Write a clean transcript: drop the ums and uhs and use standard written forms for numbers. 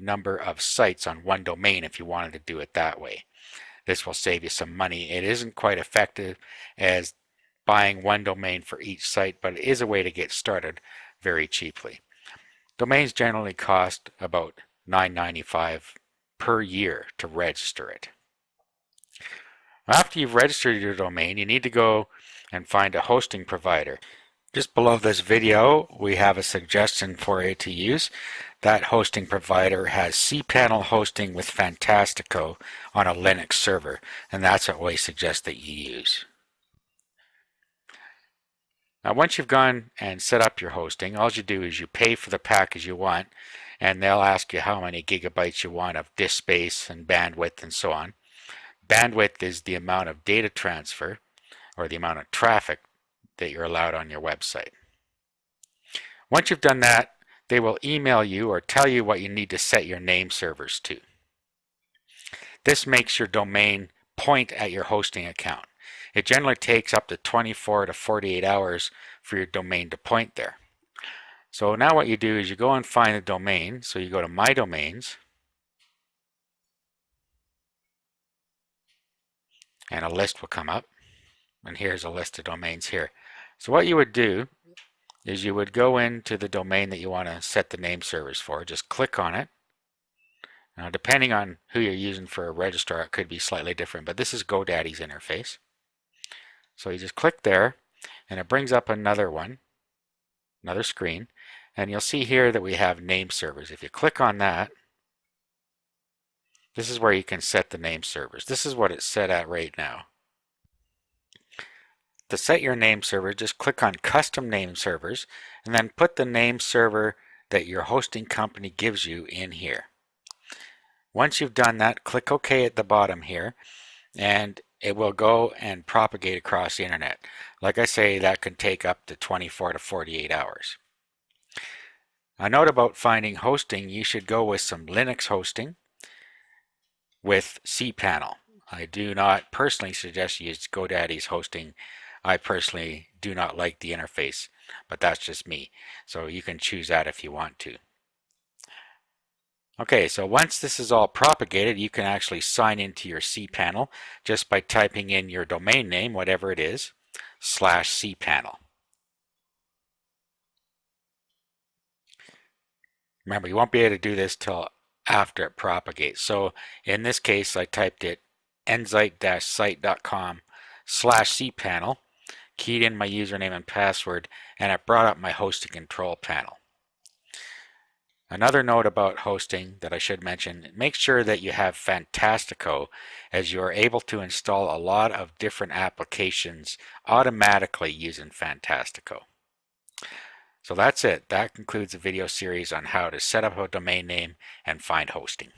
number of sites on one domain if you wanted to do it that way. This will save you some money. It isn't quite effective as buying one domain for each site, but it is a way to get started very cheaply. Domains generally cost about $9.95 per year to register it. After you've registered your domain, you need to go and find a hosting provider. Just below this video, we have a suggestion for you to use. That hosting provider has cPanel hosting with Fantastico on a Linux server, and that's what we suggest that you use. Now, once you've gone and set up your hosting, all you do is you pay for the package you want, and they'll ask you how many gigabytes you want of disk space and bandwidth and so on. Bandwidth is the amount of data transfer or the amount of traffic that you're allowed on your website. Once you've done that, they will email you or tell you what you need to set your name servers to. This makes your domain point at your hosting account. It generally takes up to 24 to 48 hours for your domain to point there. So now what you do is you go and find the domain. So you go to My Domains, and a list will come up. And here's a list of domains here. So what you would do is you would go into the domain that you want to set the name servers for. Just click on it. Now, depending on who you're using for a registrar, it could be slightly different, but this is GoDaddy's interface. So you just click there, and it brings up another one, another screen, and you'll see here that we have name servers. If you click on that, this is where you can set the name servers. This is what it's set at right now. To set your name server, just click on Custom Name Servers, and then put the name server that your hosting company gives you in here. Once you've done that, click OK at the bottom here, and it will go and propagate across the internet. Like I say, that can take up to 24 to 48 hours. A note about finding hosting: you should go with some Linux hosting with cPanel. I do not personally suggest you use GoDaddy's hosting. I personally do not like the interface, but that's just me. So you can choose that if you want to. Okay, so once this is all propagated, you can actually sign into your cPanel just by typing in your domain name, whatever it is, /cPanel. Remember, you won't be able to do this till after it propagates. So in this case, I typed it enzyte-site.com/cPanel, keyed in my username and password, and it brought up my hosting control panel. Another note about hosting that I should mention: make sure that you have Fantastico, as you are able to install a lot of different applications automatically using Fantastico. So that's it. That concludes the video series on how to set up a domain name and find hosting.